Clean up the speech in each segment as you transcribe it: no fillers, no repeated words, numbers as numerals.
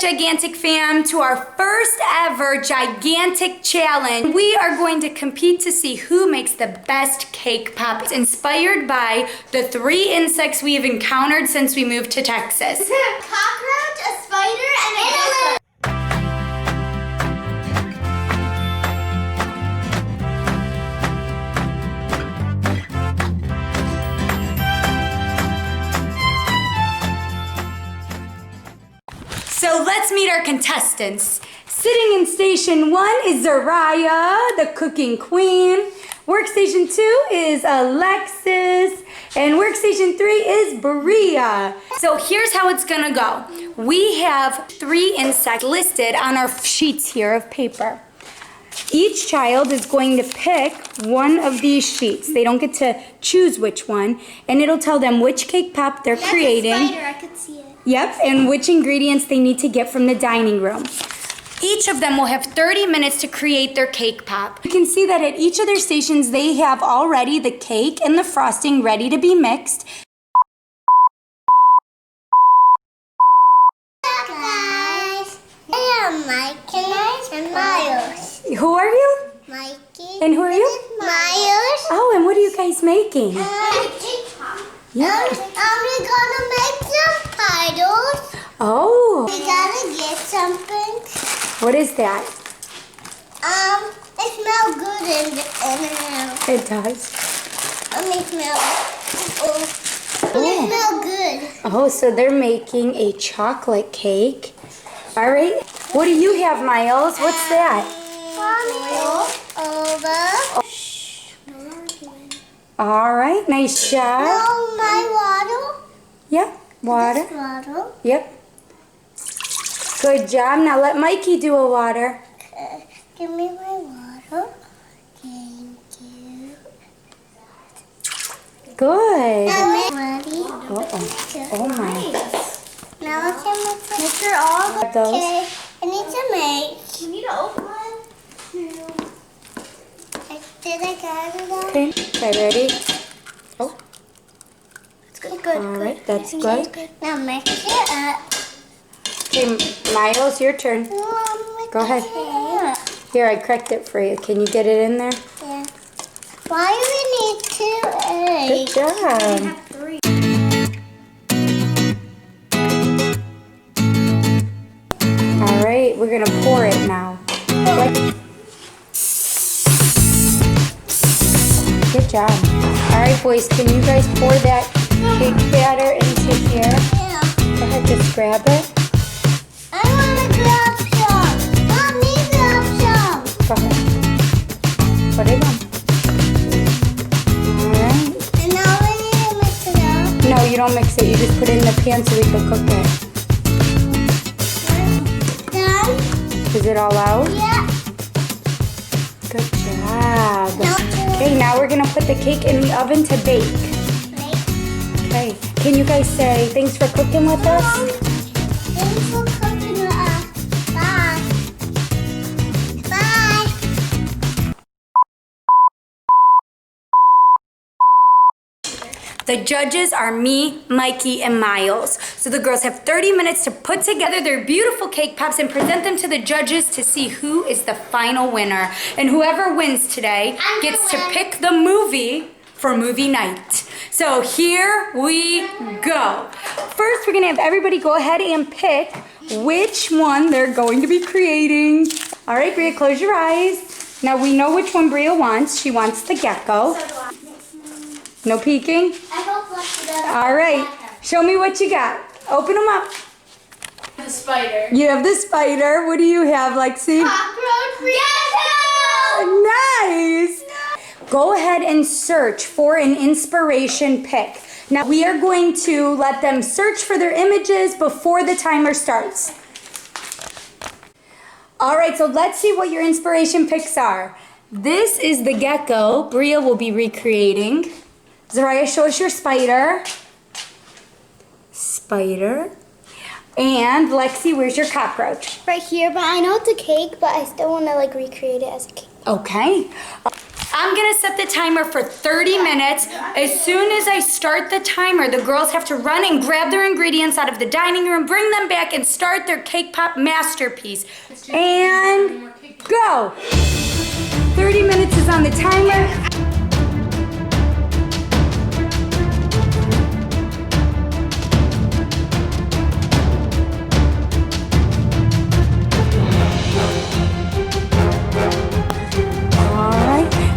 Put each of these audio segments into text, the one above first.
Gigantic fam, to our first ever Gigantic challenge. We are going to compete to see who makes the best cake pop. It's inspired by the 3 insects we have encountered since we moved to Texas. A cockroach, a spider, and a gecko. So let's meet our contestants. Sitting in station 1 is Zariah, the cooking queen. Workstation 2 is Alexis. And workstation 3 is Bria. So here's how it's gonna go. We have 3 insects listed on our sheets here of paper. Each child is going to pick one of these sheets. They don't get to choose which one. And it'll tell them which cake pop they're creating. That's a spider, I could see it. Yep, and which ingredients they need to get from the dining room. Each of them will have 30 minutes to create their cake pop. You can see that at each of their stations, they have already the cake and the frosting ready to be mixed. Guys, I am Mikey and Miles. Who are you? Mikey. And who are you? Miles. Oh, and what are you guys making? Cake pop. Yeah. We're gonna make some spiders. Oh. We gotta get something. What is that? It smells good in the It does. Let me smell it. It smells good. Oh, so they're making a chocolate cake. All right. What do you have, Miles? What's that? Over. All right. Nice job. No, my water. Yep. Water. Water. Yep. Good job. Now let Mikey do a water. Give me my water. Thank you. Good. Ready? Uh-oh. Oh my. Now I can make sure all the Those. cake. I need to make. You need to open one. Did I get it all? Okay. Okay, ready? Oh. It's good. Good. All right. That's good. good. Now mix it up. Okay, Miles, your turn. Go ahead. Here, I cracked it for you. Can you get it in there? Yeah. Why do we need 2 eggs? Good job. We have 3. All right, we're gonna pour it now. Good job. All right, boys, can you guys pour that cake batter into here? Yeah. Go ahead, just grab it. I want to grab some. Let me grab some. Go ahead. Put it on. All right. And now we need to mix it up. No, you don't mix it. You just put it in the pan so we can cook it. Done? Is it all out? Yeah. Good job. No. Okay, now we're gonna put the cake in the oven to bake. Okay, can you guys say thanks for cooking with us? Thanks for cooking with us. Bye. Bye. The judges are me, Mikey, and Miles. So the girls have 30 minutes to put together their beautiful cake pops and present them to the judges to see who is the final winner. And whoever wins today gets to pick the movie for movie night. So here we go. First, we're gonna have everybody go ahead and pick which one they're going to be creating. All right, Bria, close your eyes. Now we know which one Bria wants. She wants the gecko. No peeking? I hope Lexi does. All right, show me what you got. Open them up. The spider. You have the spider. What do you have, Lexi? Cockroach. Nice. Go ahead and search for an inspiration pick. Now we are going to let them search for their images before the timer starts. All right, so let's see what your inspiration picks are. This is the gecko Bria will be recreating. Zariah, show us your spider. Spider. And Lexi, where's your cockroach? Right here, but I know it's a cake, but I still want to like recreate it as a cake. Okay. I'm gonna set the timer for 30 minutes. As soon as I start the timer, the girls have to run and grab their ingredients out of the dining room, bring them back, and start their cake pop masterpiece. And go! 30 minutes is on the timer.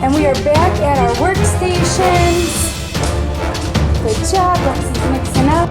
And we are back at our workstations. Good job, Lexi's mixing up.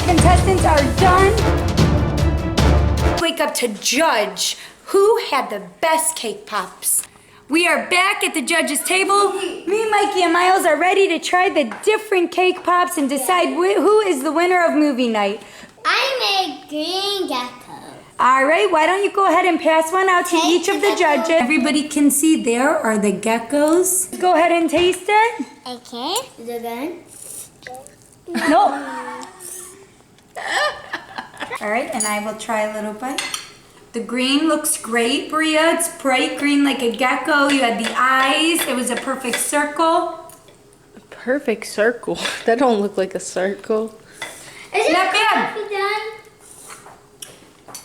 Contestants are done. Wake up to judge who had the best cake pops. We are back at the judges' table. Me, Mikey, and Miles are ready to try the different cake pops and decide who is the winner of movie night. I made green gecko. All right, why don't you go ahead and pass one out to each of the judges. Everybody can see there are the geckos. Go ahead and taste it. Okay. Is it good? No. All right, and I will try a little bite. The green looks great, Bria. It's bright green like a gecko. You had the eyes. It was a perfect circle. A perfect circle? That don't look like a circle. Is it not bad. done?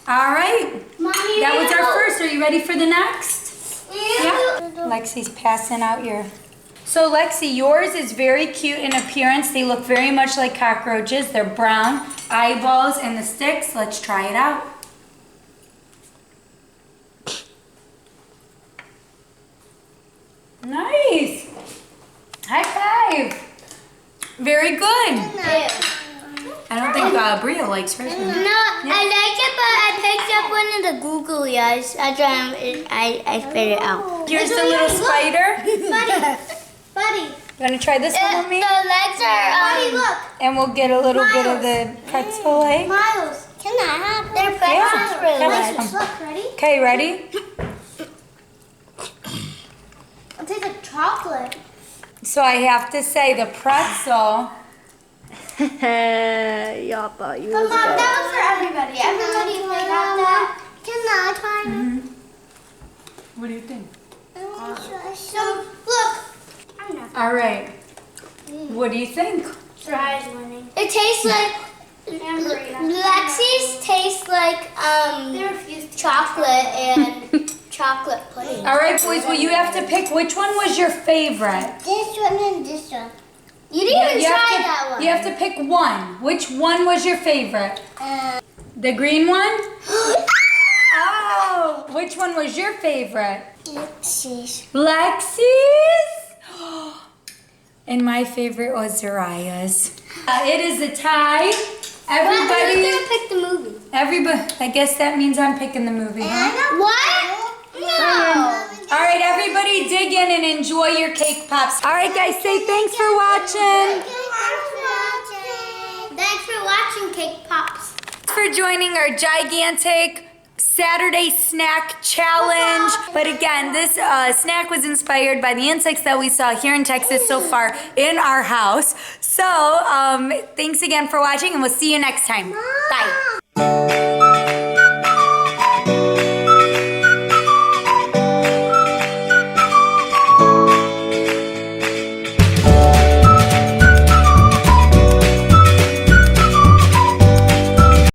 All right. Mommy, that was our first. Are you ready for the next? Yeah. Lexi's passing out your... So Lexi, yours is very cute in appearance. They look very much like cockroaches. They're brown, eyeballs, and the sticks. Let's try it out. Nice. High five. Very good. I don't think Bria likes hers. No, I like it, but I picked up one of the googly eyes. I spit it out. Here's the little spider. Buddy. You want to try this one with me? The legs are, Buddy, look. And we'll get a little bit of the pretzel egg. Miles, can I have their pretzels? Yeah. Look, ready? Okay, ready? I'll take the chocolate. So I have to say the pretzel. Y'all thought you But was Mom, good. that was for everybody. Everybody picked out that. Can I try it? What do you think? So, look. All right. What do you think? Fries winning. It tastes like Lexi's tastes like chocolate and chocolate pudding. All right, boys. Well, you have to pick which one was your favorite. This one and this one. You didn't even try that one. You have to pick one. Which one was your favorite? The green one? Oh, which one was your favorite? Lexi's. Lexi's? And my favorite was Zariah's. It is a tie. Everybody. Who's gonna pick the movie? Everybody. I guess that means I'm picking the movie, huh? What? No. All right, everybody dig in and enjoy your cake pops. All right, guys, say thanks for watching. Thanks for watching, Cake Pops. For joining our gigantic Saturday snack challenge. But again, this snack was inspired by the insects that we saw here in Texas so far in our house. So thanks again for watching, and we'll see you next time. Bye.